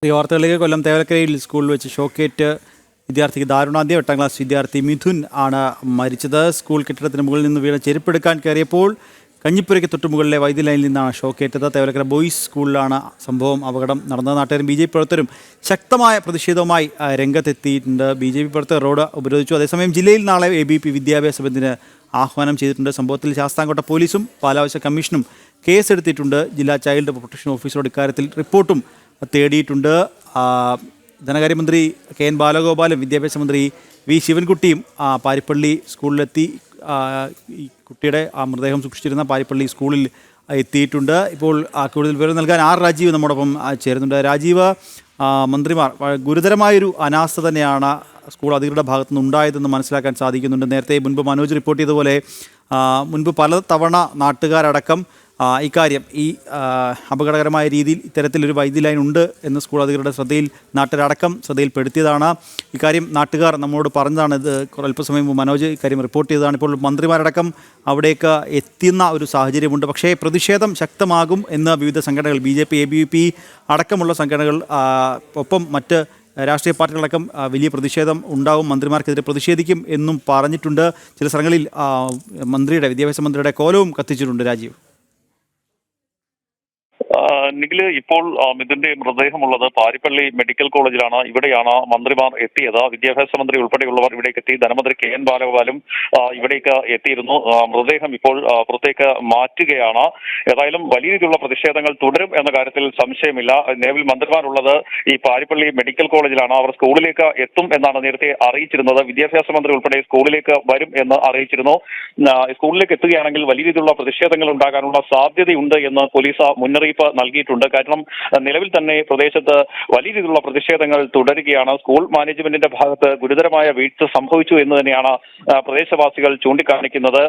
ഈ വാർത്തകളിലേക്ക് കൊല്ലം തേവലക്കരയിൽ സ്കൂളിൽ വെച്ച് ഷോക്കേറ്റ് വിദ്യാർത്ഥിക്ക് ദാരുണാന്ത്യം. 8ാം ക്ലാസ് വിദ്യാർത്ഥി മിഥുൻ ആണ് മരിച്ചത്. സ്കൂൾ കെട്ടിടത്തിന് മുകളിൽ നിന്ന് വീണ ചെരുപ്പെടുക്കാൻ കയറിയപ്പോൾ കഞ്ഞിപ്പുരയ്ക്ക് തൊട്ടുമുകളിലെ വൈദ്യുതി ലൈനിൽ നിന്നാണ് ഷോക്കേറ്റത്. തേവലക്കര ബോയ്സ് സ്കൂളിലാണ് അപകടം നടന്നത്. നാട്ടുകാരും ബി ജെ പി പ്രവർത്തകരും ശക്തമായ പ്രതിഷേധവുമായി രംഗത്തെത്തിയിട്ടുണ്ട്. ബി ജെ പി പ്രവർത്തകർ റോഡ് ഉപരോധിച്ചു. അതേസമയം ജില്ലയിൽ നാളെ ABP വിദ്യാഭ്യാസ ബന്ദിന് ആഹ്വാനം ചെയ്തിട്ടുണ്ട്. സംഭവത്തിൽ ശാസ്താംകോട്ട പോലീസും പാലാവശ്യ കമ്മീഷനും കേസെടുത്തിട്ടുണ്ട്. ജില്ലാ ചൈൽഡ് പ്രൊട്ടക്ഷൻ ഓഫീസറോട് ഇക്കാര്യത്തിൽ റിപ്പോർട്ടും തേടിയിട്ടുണ്ട്. ധനകാര്യമന്ത്രി KN ബാലഗോപാലും വിദ്യാഭ്യാസ മന്ത്രി V ശിവൻകുട്ടിയും പാരിപ്പള്ളി സ്കൂളിലെത്തി ഈ കുട്ടിയുടെ മൃതദേഹം സൂക്ഷിച്ചിരുന്ന പാരിപ്പള്ളി സ്കൂളിൽ എത്തിയിട്ടുണ്ട്. ഇപ്പോൾ കൂടുതൽ വിവരം നൽകാൻ രാജീവ് നമ്മോടൊപ്പം ചേരുന്നുണ്ട്. രാജീവ്, മന്ത്രിമാർ ഗുരുതരമായൊരു അനാസ്ഥ തന്നെയാണ് സ്കൂൾ അധികൃതരുടെ ഭാഗത്തുനിന്ന് ഉണ്ടായതെന്ന് മനസ്സിലാക്കാൻ സാധിക്കുന്നുണ്ട്. മുൻപ് മനോജ് റിപ്പോർട്ട് ചെയ്തതുപോലെ മുൻപ് പലതവണ നാട്ടുകാരടക്കം ഇക്കാര്യം ഈ അപകടകരമായ രീതിയിൽ ഇത്തരത്തിലൊരു വൈദ്യുതി ലൈൻ ഉണ്ട് എന്ന് സ്കൂൾ അധികൃതരുടെ നാട്ടുകാരടക്കം ശ്രദ്ധയിൽപ്പെടുത്തിയതാണ്. ഇക്കാര്യം നാട്ടുകാർ നമ്മളോട് പറഞ്ഞതാണ്. ഇത് അല്പസമയം മുമ്പ് മനോജ് ഇക്കാര്യം റിപ്പോർട്ട് ചെയ്തതാണ്. ഇപ്പോൾ മന്ത്രിമാരടക്കം അവിടേക്ക് എത്തുന്ന ഒരു സാഹചര്യമുണ്ട്. പക്ഷേ പ്രതിഷേധം ശക്തമാകും എന്ന് വിവിധ സംഘടനകൾ, BJP, ABVP അടക്കമുള്ള സംഘടനകൾ, ഒപ്പം മറ്റ് രാഷ്ട്രീയ പാർട്ടികളടക്കം വലിയ പ്രതിഷേധം ഉണ്ടാവും, മന്ത്രിമാർക്കെതിരെ പ്രതിഷേധിക്കും എന്നും പറഞ്ഞിട്ടുണ്ട്. ചില സ്ഥലങ്ങളിൽ വിദ്യാഭ്യാസ മന്ത്രിയുടെ കോലവും കത്തിച്ചിട്ടുണ്ട്. രാജീവ്, നിഖില്, ഇപ്പോൾ മിഥുന്റെ മൃതദേഹമുള്ളത് പാരിപ്പള്ളി മെഡിക്കൽ കോളേജിലാണ്. ഇവിടെയാണ് മന്ത്രിമാർ എത്തിയത്. വിദ്യാഭ്യാസ മന്ത്രി ഉൾപ്പെടെയുള്ളവർ ഇവിടേക്ക് എത്തി. ധനമന്ത്രി KN ബാലഗോപാലും ഇവിടേക്ക് എത്തിയിരുന്നു. മൃതദേഹം ഇപ്പോൾ പുറത്തേക്ക് മാറ്റുകയാണ്. ഏതായാലും വലിയ രീതിയിലുള്ള പ്രതിഷേധങ്ങൾ തുടരും എന്ന കാര്യത്തിൽ സംശയമില്ല. നിലവിൽ മന്ത്രിമാരുള്ളത് ഈ പാരിപ്പള്ളി മെഡിക്കൽ കോളേജിലാണ്. അവർ സ്കൂളിലേക്ക് എത്തും എന്നാണ് നേരത്തെ അറിയിച്ചിരുന്നത്. വിദ്യാഭ്യാസ മന്ത്രി ഉൾപ്പെടെ സ്കൂളിലേക്ക് വരും എന്ന് അറിയിച്ചിരുന്നു. സ്കൂളിലേക്ക് എത്തുകയാണെങ്കിൽ വലിയ രീതിയിലുള്ള പ്രതിഷേധങ്ങൾ ഉണ്ടാകാനുള്ള സാധ്യതയുണ്ട് എന്ന് പോലീസ് മുന്നറിയിപ്പ് നൽകിയിട്ടുണ്ട്. കാരണം നിലവിൽ തന്നെ പ്രദേശത്ത് വലിയ രീതിയിലുള്ള പ്രതിഷേധങ്ങൾ തുടരുകയാണ്. സ്കൂൾ മാനേജ്മെന്റിന്റെ ഭാഗത്ത് ഗുരുതരമായ വീഴ്ച സംഭവിച്ചു എന്ന് തന്നെയാണ് പ്രദേശവാസികൾ ചൂണ്ടിക്കാണിക്കുന്നത്.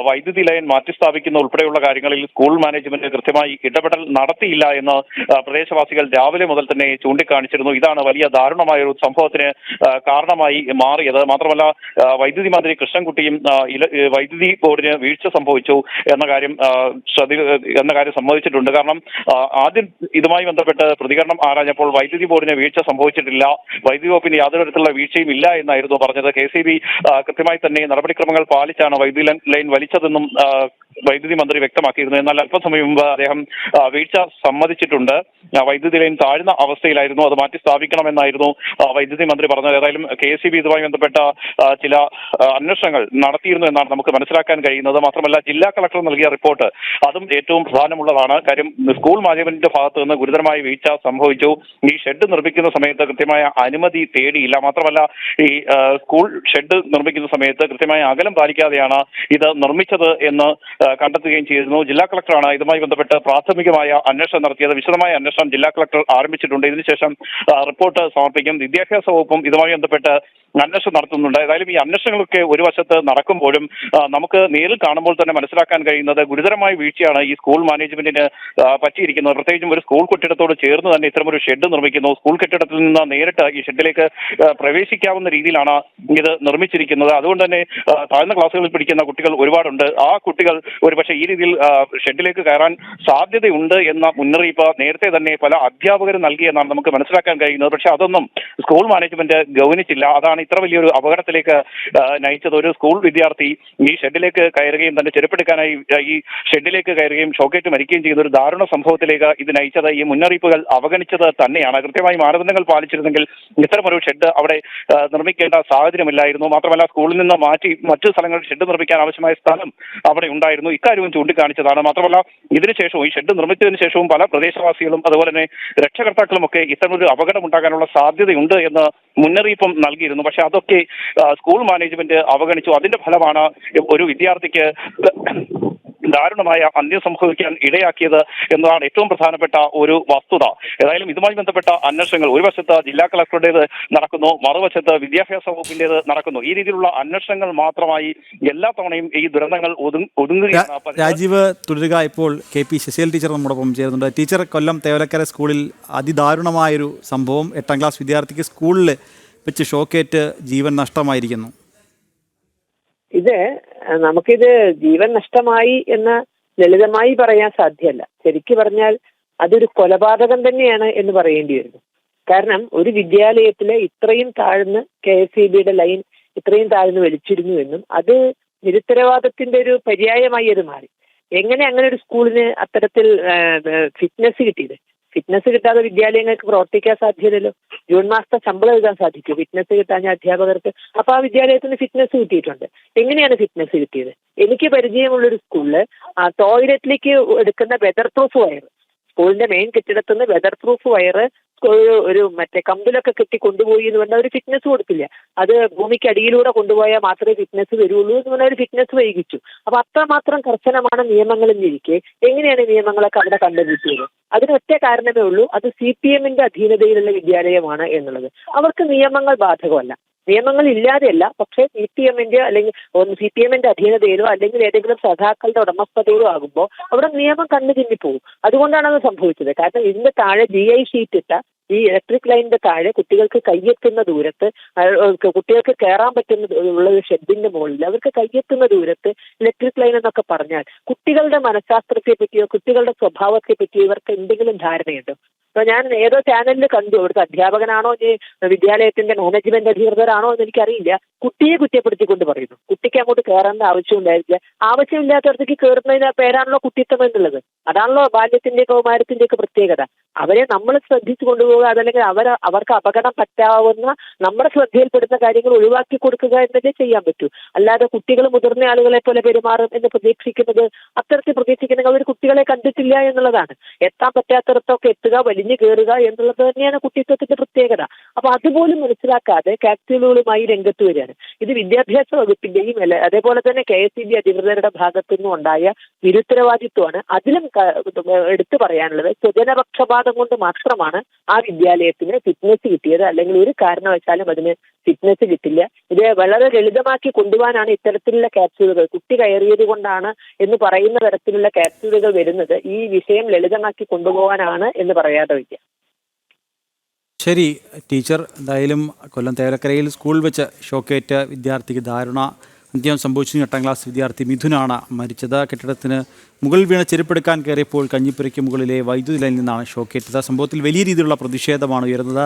വൈദ്യുതി ലൈൻ മാറ്റിസ്ഥാപിക്കുന്ന ഉൾപ്പെടെയുള്ള കാര്യങ്ങളിൽ സ്കൂൾ മാനേജ്മെന്റ് കൃത്യമായി ഇടപെടൽ നടത്തിയില്ല എന്ന് പ്രദേശവാസികൾ രാവിലെ മുതൽ തന്നെ ചൂണ്ടിക്കാണിച്ചിരുന്നു. ഇതാണ് വലിയ ദാരുണമായ ഒരു സംഭവത്തിന് കാരണമായി മാറിയത്. മാത്രമല്ല, വൈദ്യുതി മന്ത്രി കൃഷ്ണൻകുട്ടിയും വൈദ്യുതി ബോർഡിന് വീഴ്ച സംഭവിച്ചു എന്ന കാര്യം സമ്മതിച്ചിട്ടുണ്ട്. കാരണം ആദ്യം ഇതുമായി ബന്ധപ്പെട്ട് പ്രതികരണം ആരാഞ്ഞപ്പോൾ വൈദ്യുതി ബോർഡിന് വീഴ്ച സംഭവിച്ചിട്ടില്ല, വൈദ്യുതി വകുപ്പിന് യാതൊരു തരത്തിലുള്ള വീഴ്ചയും ഇല്ല എന്നായിരുന്നു പറഞ്ഞത്. KCB കൃത്യമായി തന്നെ നടപടിക്രമങ്ങൾ പാലിച്ചാണ് വൈദ്യുതി ലൈൻ വലിച്ചതെന്നും വൈദ്യുതി മന്ത്രി വ്യക്തമാക്കിയിരുന്നു. എന്നാൽ അല്പസമയം മുമ്പ് അദ്ദേഹം വീഴ്ച സമ്മതിച്ചിട്ടുണ്ട്. വൈദ്യുതി ലൈൻ താഴ്ന്ന അവസ്ഥയിലായിരുന്നു, അത് മാറ്റി സ്ഥാപിക്കണമെന്നായിരുന്നു വൈദ്യുതി മന്ത്രി പറഞ്ഞത്. ഏതായാലും KCB ഇതുമായി ബന്ധപ്പെട്ട ചില അന്വേഷണങ്ങൾ നടത്തിയിരുന്നു എന്നാണ് നമുക്ക് മനസ്സിലാക്കാൻ കഴിയുന്നത്. മാത്രമല്ല, ജില്ലാ കളക്ടർ നൽകിയ റിപ്പോർട്ട് അതും ഏറ്റവും പ്രധാനമുള്ളതാണ്. കാര്യം സ്കൂൾ മാനേജ്മെന്റിന്റെ ഭാഗത്ത് നിന്ന് ഗുരുതരമായ വീഴ്ച സംഭവിച്ചു. ഈ ഷെഡ് നിർമ്മിക്കുന്ന സമയത്ത് കൃത്യമായ അനുമതി തേടിയില്ല. മാത്രമല്ല, ഈ സ്കൂൾ ഷെഡ് നിർമ്മിക്കുന്ന സമയത്ത് കൃത്യമായ അകലം പാലിക്കാതെയാണ് ഇത് നിർമ്മിച്ചത് എന്ന് കണ്ടെത്തുകയും ചെയ്തിരുന്നു. ജില്ലാ കളക്ടറാണ് ഇതുമായി ബന്ധപ്പെട്ട് പ്രാഥമികമായ അന്വേഷണം നടത്തിയത്. വിശദമായ അന്വേഷണം ജില്ലാ കളക്ടർ ആരംഭിച്ചിട്ടുണ്ട്. ഇതിനുശേഷം റിപ്പോർട്ട് സമർപ്പിക്കും. വിദ്യാഭ്യാസ വകുപ്പും ഇതുമായി ബന്ധപ്പെട്ട് അന്വേഷണം നടത്തുന്നുണ്ട്. ഏതായാലും ഈ അന്വേഷണങ്ങളൊക്കെ ഒരു വശത്ത് നടക്കുമ്പോഴും നമുക്ക് നേരിൽ കാണുമ്പോൾ തന്നെ മനസ്സിലാക്കാൻ കഴിയുന്നത് ഗുരുതരമായ വീഴ്ചയാണ് ഈ സ്കൂൾ മാനേജ്മെന്റിന് പറ്റിയിരിക്കുന്നത്. പ്രത്യേകിച്ചും ഒരു സ്കൂൾ കെട്ടിടത്തോട് ചേർന്ന് തന്നെ ഇത്തരമൊരു ഷെഡ് നിർമ്മിക്കുന്നു. സ്കൂൾ കെട്ടിടത്തിൽ നിന്ന് നേരിട്ട് ഈ ഷെഡിലേക്ക് പ്രവേശിക്കാവുന്ന രീതിയിലാണ് ഇത് നിർമ്മിച്ചിരിക്കുന്നത്. അതുകൊണ്ട് തന്നെ താഴ്ന്ന ക്ലാസ്സുകളിൽ പഠിക്കുന്ന കുട്ടികൾ ഒരുപാടുണ്ട്. ആ കുട്ടികൾ ഒരുപക്ഷെ ഈ രീതിയിൽ ഷെഡിലേക്ക് കയറാൻ സാധ്യതയുണ്ട് എന്ന മുന്നറിയിപ്പ് നേരത്തെ തന്നെ പല അധ്യാപകരും നൽകിയെന്നാണ് നമുക്ക് മനസ്സിലാക്കാൻ കഴിയുന്നത്. പക്ഷെ അതൊന്നും സ്കൂൾ മാനേജ്മെന്റ് ഗൗനിച്ചില്ല. അതാണ് ഇത്ര വലിയൊരു അപകടത്തിലേക്ക് നയിച്ചത്. ഒരു സ്കൂൾ വിദ്യാർത്ഥി ഈ ഷെഡിലേക്ക് കയറുകയും തന്റെ ചെരുപ്പെടുക്കാനായി ഈ ഷെഡിലേക്ക് കയറുകയും ഷോക്കേറ്റ് മരിക്കുകയും ചെയ്യുന്ന ഒരു ദാരുണ സംഭവത്തിലേക്ക് ഇത് നയിച്ചത് ഈ മുന്നറിയിപ്പുകൾ അവഗണിച്ചത് തന്നെയാണ്. കൃത്യമായി മാനദണ്ഡങ്ങൾ പാലിച്ചിരുന്നെങ്കിൽ ഇത്തരമൊരു ഷെഡ് അവിടെ നിർമ്മിക്കേണ്ട സാഹചര്യമില്ലായിരുന്നു. മാത്രമല്ല, സ്കൂളിൽ നിന്ന് മാറ്റി മറ്റു സ്ഥലങ്ങളിൽ ഷെഡ് നിർമ്മിക്കാൻ ആവശ്യമായ സ്ഥലം അവിടെ ഉണ്ടായിരുന്നു. ഇക്കാര്യവും ചൂണ്ടിക്കാണിച്ചതാണ്. മാത്രമല്ല, ഇതിനുശേഷവും ഈ ഷെഡ് നിർമ്മിച്ചതിന് ശേഷവും പല പ്രദേശവാസികളും അതുപോലെ തന്നെ രക്ഷകർത്താക്കളും ഒക്കെ ഇത്തരമൊരു അപകടം ഉണ്ടാകാനുള്ള സാധ്യതയുണ്ട് എന്ന് മുന്നറിയിപ്പും നൽകിയിരുന്നു. പക്ഷെ അതൊക്കെ സ്കൂൾ മാനേജ്മെന്റ് അവഗണിച്ചു. അതിന്റെ ഫലമാണ് ഒരു വിദ്യാർത്ഥിക്ക് ദാരുണമായ അന്ത്യം സംഭവിക്കാൻ ഇടയാക്കിയത് എന്നതാണ് ഏറ്റവും പ്രധാനപ്പെട്ട ഒരു വസ്തുത. ഏതായാലും ഇതുമായി ബന്ധപ്പെട്ട അന്വേഷണങ്ങൾ ഒരു വശത്ത് ജില്ലാ കളക്ടറുടേത് നടക്കുന്നു, മറുവശത്ത് വിദ്യാഭ്യാസ വകുപ്പിന്റേത് നടക്കുന്നു. ഈ രീതിയിലുള്ള അന്വേഷണങ്ങൾ മാത്രമായി എല്ലാ തവണയും ഈ ദുരന്തങ്ങൾ ഒതുങ്ങുകയാണ്. രാജീവ്, തുടരുക. ഇപ്പോൾ KP ശശികല ടീച്ചർ നമ്മോടൊപ്പം ചേരുന്നുണ്ട്. ടീച്ചർ, കൊല്ലം തേവലക്കര സ്കൂളിൽ അതിദാരുണമായൊരു സംഭവം. 8ാം ക്ലാസ് വിദ്യാർത്ഥിക്ക് സ്കൂളിൽ വെച്ച് ഷോക്കേറ്റ് ജീവൻ നഷ്ടമായിരിക്കുന്നു. നമുക്കിത് ജീവൻ നഷ്ടമായി എന്ന് ലളിതമായി പറയാൻ സാധ്യമല്ല. ശരിക്കു പറഞ്ഞാൽ അതൊരു കൊലപാതകം തന്നെയാണ് എന്ന് പറയേണ്ടി വരുന്നു. കാരണം ഒരു വിദ്യാലയത്തിലെ ഇത്രയും താഴ്ന്ന് KSEBയുടെ ലൈൻ ഇത്രയും താഴ്ന്ന് വലിച്ചിരുന്നു എന്നും അത് നിരുത്തരവാദത്തിന്റെ ഒരു പര്യായമായി അത് മാറി. എങ്ങനെ അങ്ങനെ ഒരു സ്കൂളിന് അത്തരത്തിൽ ഫിറ്റ്നസ് കിട്ടിയത്? ഫിറ്റ്നസ് കിട്ടാതെ വിദ്യാലയങ്ങൾക്ക് പ്രവർത്തിക്കാൻ സാധ്യതയല്ലോ. ജൂൺ മാസത്തെ ശമ്പളം എഴുതാൻ സാധിക്കും ഫിറ്റ്നസ് കിട്ടാൻ അധ്യാപകർക്ക്. അപ്പൊ ആ വിദ്യാലയത്തിന് ഫിറ്റ്നസ് കിട്ടിയിട്ടുണ്ട്. എങ്ങനെയാണ് ഫിറ്റ്നസ് കിട്ടിയത്? എനിക്ക് പരിചയമുള്ളൊരു സ്കൂളില് ടോയ്ലറ്റിലേക്ക് എടുക്കുന്ന വെതർ പ്രൂഫ് വയർ, സ്കൂളിന്റെ മെയിൻ കെട്ടിടത്തുനിന്ന് വെതർ പ്രൂഫ് വയർ ഒരു മറ്റേ കമ്പിലൊക്കെ കെട്ടി കൊണ്ടുപോയി എന്ന് പറഞ്ഞാൽ ഒരു ഫിറ്റ്നസ് കൊടുക്കില്ല. അത് ഭൂമിക്ക് അടിയിലൂടെ കൊണ്ടുപോയാൽ മാത്രമേ ഫിറ്റ്നസ് വരുള്ളൂ എന്ന് പറഞ്ഞാൽ ഒരു ഫിറ്റ്നസ് വൈകിച്ചു. അപ്പൊ അത്രമാത്രം കർശനമാണ് നിയമങ്ങൾ എന്നിരിക്കെ എങ്ങനെയാണ് നിയമങ്ങളൊക്കെ അവിടെ കണ്ടുപിടിച്ചത്? അതിനൊറ്റ കാരണമേ ഉള്ളൂ, അത് CPMന്റെ അധീനതയിലുള്ള വിദ്യാലയമാണ് എന്നുള്ളത്. അവർക്ക് നിയമങ്ങൾ ബാധകമല്ല. നിയമങ്ങൾ ഇല്ലാതെയല്ല, പക്ഷേ CPMന്റെ അല്ലെങ്കിൽ CPMന്റെ അധീനതയിലോ അല്ലെങ്കിൽ ഏതെങ്കിലും സഖാക്കളുടെ ഉടമസ്ഥതയിലോ ആകുമ്പോൾ അവിടെ നിയമം കണ്ണു ചിമ്മിപ്പോകും. അതുകൊണ്ടാണ് അത് സംഭവിച്ചത്. കാരണം ഇതിന്റെ താഴെ GI ഷീറ്റ് ഇട്ട ഈ ഇലക്ട്രിക് ലൈനിന്റെ താഴെ കുട്ടികൾക്ക് കയ്യെത്തുന്ന ദൂരത്ത്, കുട്ടികൾക്ക് കയറാൻ പറ്റുന്ന ഉള്ള ഒരു ഷെഡിന്റെ മുകളിൽ അവർക്ക് കയ്യെത്തുന്ന ദൂരത്ത് ഇലക്ട്രിക് ലൈൻ എന്നൊക്കെ പറഞ്ഞാൽ കുട്ടികളുടെ മനഃശാസ്ത്രത്തെ പറ്റിയോ കുട്ടികളുടെ സ്വഭാവത്തെ പറ്റിയോ ഇവർക്ക് എന്തെങ്കിലും ധാരണയുണ്ടോ? അപ്പൊ ഞാൻ ഏതോ ചാനലിൽ കണ്ടു, അവിടുത്തെ അധ്യാപകനാണോ വിദ്യാലയത്തിന്റെ മാനേജ്മെന്റ് അധികൃതരാണോ എന്ന് എനിക്കറിയില്ല, കുട്ടിയെ കുറ്റപ്പെടുത്തിക്കൊണ്ട് പറയുന്നു കുട്ടിക്ക് അങ്ങോട്ട് കയറേണ്ട ആവശ്യമുണ്ടായില്ല. ആവശ്യമില്ലാത്തവർക്ക് കയറുന്നതിന് പേരാണല്ലോ കുട്ടിത്വം എന്നുള്ളത്. അതാണല്ലോ ബാല്യത്തിന്റെ കൗമാരത്തിന്റെ ഒക്കെ പ്രത്യേകത. അവരെ നമ്മൾ ശ്രദ്ധിച്ചു കൊണ്ടുപോകുക, അതല്ലെങ്കിൽ അവർക്ക് അപകടം പറ്റാവുന്ന നമ്മുടെ ശ്രദ്ധയിൽപ്പെടുന്ന കാര്യങ്ങൾ ഒഴിവാക്കി കൊടുക്കുക എന്നതേ ചെയ്യാൻ പറ്റൂ. അല്ലാതെ കുട്ടികൾ മുതിർന്ന ആളുകളെ പോലെ പെരുമാറും എന്ന് പ്രതീക്ഷിക്കുന്നത്, അത്തരത്തിൽ പ്രതീക്ഷിക്കുന്നത് അവർ കുട്ടികളെ കണ്ടിട്ടില്ല എന്നുള്ളതാണ്. എത്താൻ പറ്റാത്തടത്തൊക്കെ എത്തുക, വലിഞ്ഞു കയറുക എന്നുള്ളത് തന്നെയാണ് കുട്ടിത്വത്തിന്റെ പ്രത്യേകത. അപ്പൊ അതുപോലും മനസ്സിലാക്കാതെ ക്യാപ്സ്യൂളുകളുമായി രംഗത്ത് വരികയാണ്. ഇത് വിദ്യാഭ്യാസ വകുപ്പിന്റെയും അതേപോലെ തന്നെ KSEB അധികൃതരുടെ ഭാഗത്തു നിന്നും ഉണ്ടായ നിരുത്തരവാദിത്വമാണ്. അതിലും എടുത്തു പറയാനുള്ളത്, സ്വജനപക്ഷപാതം കൊണ്ട് മാത്രമാണ് ആ വിദ്യാലയത്തിന് ഫിറ്റ്നസ് കിട്ടിയത്. അല്ലെങ്കിൽ ഒരു കാരണവശാലും അതിന് ഫിറ്റ്നസ് കിട്ടില്ല. ഇത് വളരെ ലളിതമാക്കി കൊണ്ടുപോകാനാണ് ഇത്തരത്തിലുള്ള ക്യാപ്സ്യൂളുകൾ, കുട്ടി കയറിയത് കൊണ്ടാണ് എന്ന് പറയുന്ന തരത്തിലുള്ള ക്യാപ്സ്യൂളുകൾ വരുന്നത്. ഈ വിഷയം ലളിതമാക്കി കൊണ്ടുപോകാനാണ് എന്ന് പറയാതെ വയ്യ. ശരി ടീച്ചർ, എന്തായാലും കൊല്ലം തേവലക്കരയിൽ സ്കൂൾ വെച്ച് ഷോക്കേറ്റ് വിദ്യാർത്ഥിക്ക് ദാരുണ അന്ത്യം സംഭവിച്ചു. 8ാം ക്ലാസ് വിദ്യാർത്ഥി മിഥുനാണ് മരിച്ചത്. കെട്ടിടത്തിന് മുകളിൽ വീണ ചെരുപ്പെടുക്കാൻ കയറിയപ്പോൾ കഞ്ഞിപ്പുരയ്ക്ക് മുകളിലെ വൈദ്യുതി ലൈനിൽ നിന്നാണ് ഷോക്കേറ്റത്. സംഭവത്തിൽ വലിയ രീതിയിലുള്ള പ്രതിഷേധമാണ് ഉയർന്നത്.